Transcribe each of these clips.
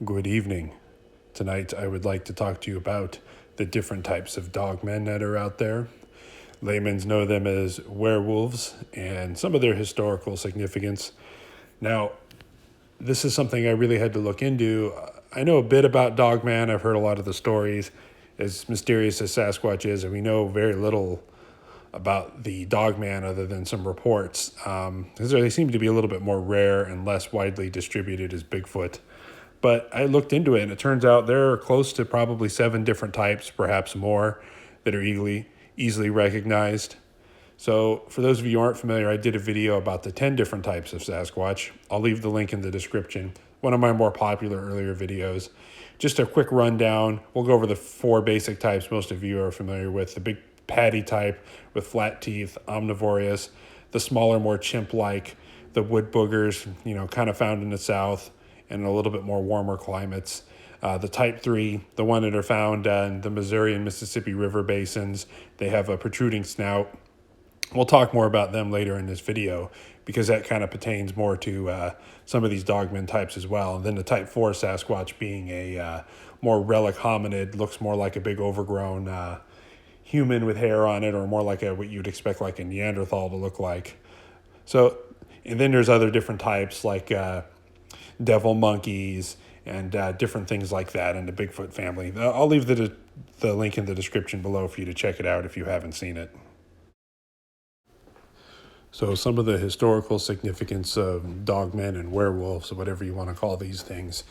Good evening. Tonight I would like to talk to you about the different types of dogmen that are out there. Laymen know them as werewolves and some of their historical significance. Now, this is something I really had to look into. I know a bit about Dogman. I've heard a lot of the stories, as mysterious as Sasquatch is, and we know very little about the Dogman other than some reports. Because they seem to be a little bit more rare and less widely distributed as Bigfoot. But I looked into it, and it turns out there are close to probably 7 different types, perhaps more, that are easily recognized. So, for those of you who aren't familiar, I did a video about the 10 different types of Sasquatch. I'll leave the link in the description. One of my more popular earlier videos. Just a quick rundown. We'll go over the 4 basic types most of you are familiar with. The big patty type with flat teeth, omnivorous. The smaller, more chimp-like, the wood boogers, kind of found in the south and a little bit more warmer climates. The type 3, the one that are found in the Missouri and Mississippi River basins, they have a protruding snout. We'll talk more about them later in this video because that kind of pertains more to some of these dogman types as well. And then the type 4 Sasquatch being a more relic hominid, looks more like a big overgrown human with hair on it, or more like what you'd expect like a Neanderthal to look like. So, and then there's other different types like devil monkeys and different things like that in the Bigfoot family. I'll leave the link in the description below for you to check it out if you haven't seen it. So some of the historical significance of dogmen and werewolves, or whatever you want to call these things.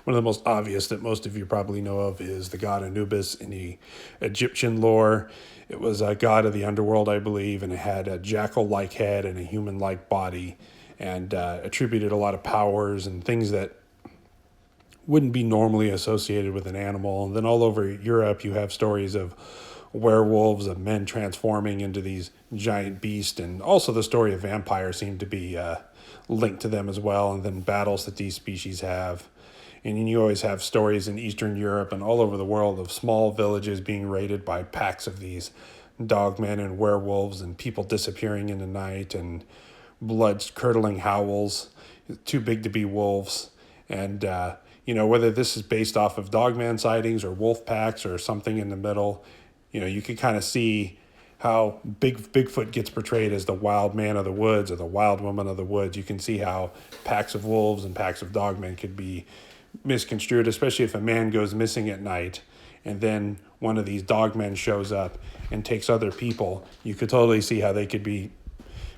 One of the most obvious that most of you probably know of is the god Anubis in the Egyptian lore. It was a god of the underworld, I believe, and it had a jackal-like head and a human-like body, and attributed a lot of powers and things that wouldn't be normally associated with an animal. And then all over Europe, you have stories of werewolves, of men transforming into these giant beasts, and also the story of vampires seem to be linked to them as well, and then battles that these species have. And you always have stories in Eastern Europe and all over the world of small villages being raided by packs of these dogmen and werewolves, and people disappearing in the night, and blood-curdling howls, too big to be wolves. And whether this is based off of dogman sightings or wolf packs or something in the middle, you can kind of see how Bigfoot gets portrayed as the wild man of the woods or the wild woman of the woods. You can see how packs of wolves and packs of dogmen could be misconstrued, especially if a man goes missing at night and then one of these dogmen shows up and takes other people. You could totally see how they could be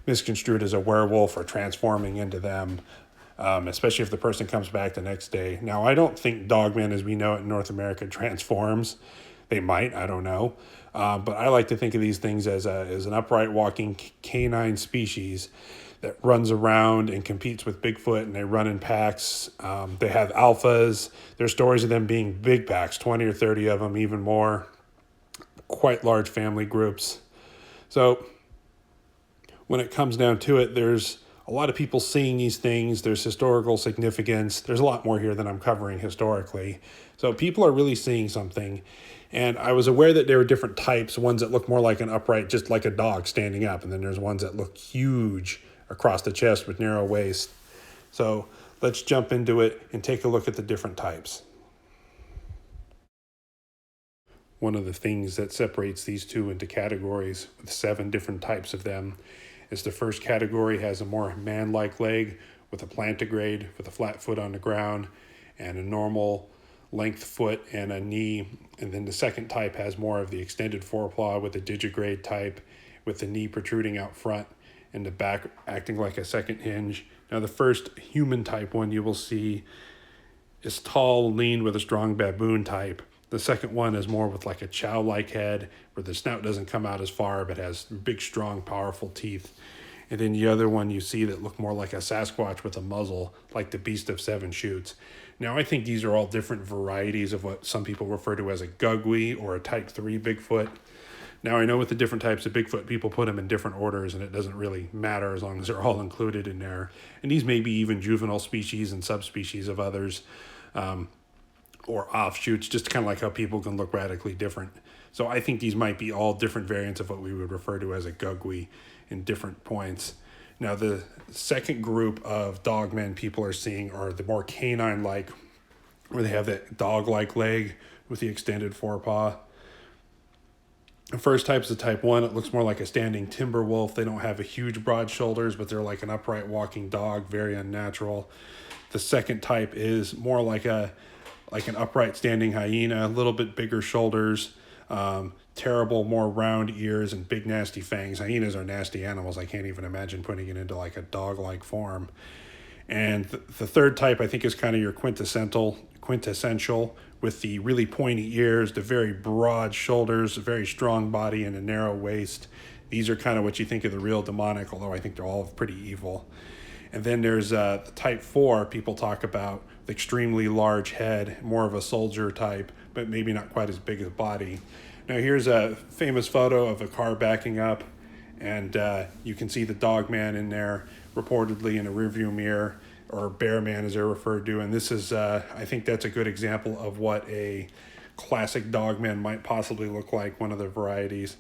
misconstrued as a werewolf or transforming into them, especially if the person comes back the next day. Now, I don't think dogman as we know it in North America transforms. They might, I don't know. But I like to think of these things as an upright walking canine species that runs around and competes with Bigfoot, and they run in packs. They have alphas. There's stories of them being big packs, 20 or 30 of them, even more. Quite large family groups. So when it comes down to it, there's a lot of people seeing these things. There's historical significance. There's a lot more here than I'm covering historically. So people are really seeing something. And I was aware that there were different types, ones that look more like an upright, just like a dog standing up. And then there's ones that look huge across the chest with narrow waist. So let's jump into it and take a look at the different types. One of the things that separates these two into categories with 7 different types of them is the first category has a more man-like leg with a plantigrade, with a flat foot on the ground, and a normal length foot and a knee. And then the second type has more of the extended forepaw with a digigrade type, with the knee protruding out front and the back acting like a second hinge. Now the first human type one you will see is tall, lean with a strong baboon type. The second one is more with like a chow-like head where the snout doesn't come out as far but has big, strong, powerful teeth. And then the other one you see that look more like a Sasquatch with a muzzle, like the Beast of Seven Shoots. Now, I think these are all different varieties of what some people refer to as a gugwe or a type 3 Bigfoot. Now, I know with the different types of Bigfoot, people put them in different orders, and it doesn't really matter as long as they're all included in there. And these may be even juvenile species and subspecies of others, or offshoots, just kind of like how people can look radically different. So I think these might be all different variants of what we would refer to as a gugwe in different points. Now, the second group of dogmen people are seeing are the more canine-like where they have that dog-like leg with the extended forepaw. The first type is a type 1. It looks more like a standing timber wolf. They don't have a huge broad shoulders, but they're like an upright walking dog, very unnatural. The second type is more like an upright standing hyena, a little bit bigger shoulders, terrible, more round ears, and big nasty fangs. Hyenas are nasty animals. I can't even imagine putting it into like a dog-like form. And the third type, I think, is kind of your quintessential with the really pointy ears, the very broad shoulders, a very strong body, and a narrow waist. These are kind of what you think of the real demonic, although I think they're all pretty evil. And then there's the type 4 people talk about, the extremely large head, more of a soldier type, but maybe not quite as big a body. Now here's a famous photo of a car backing up, and you can see the Dogman in there, reportedly in a rearview mirror, or bear man as they're referred to. And this is, I think that's a good example of what a classic Dogman might possibly look like, one of the varieties.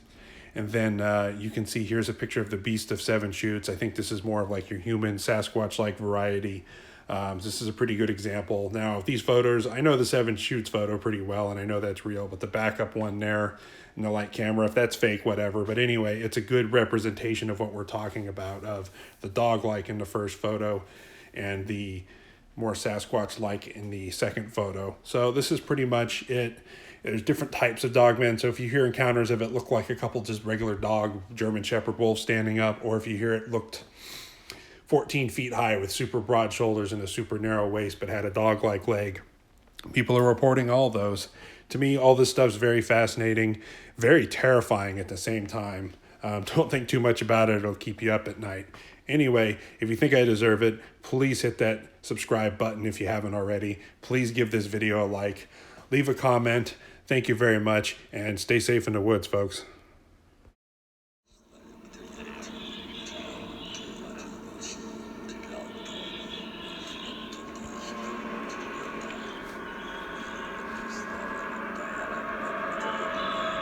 And then you can see here's a picture of the Beast of Seven Shoots. I think this is more of like your human Sasquatch-like variety. This is a pretty good example. Now, these photos, I know the Seven Shoots photo pretty well, and I know that's real, but the backup one there in the light camera, if that's fake, whatever. But anyway, it's a good representation of what we're talking about, of the dog-like in the first photo and the more Sasquatch-like in the second photo. So this is pretty much it. There's different types of dogmen, so if you hear encounters of it look like a couple just regular dog, German Shepherd wolves standing up, or if you hear it looked 14 feet high with super broad shoulders and a super narrow waist but had a dog-like leg, people are reporting all those. To me, all this stuff's very fascinating, very terrifying at the same time. Don't think too much about it. It'll keep you up at night. Anyway, if you think I deserve it, please hit that subscribe button if you haven't already. Please give this video a like. Leave a comment. Thank you very much, and stay safe in the woods, folks.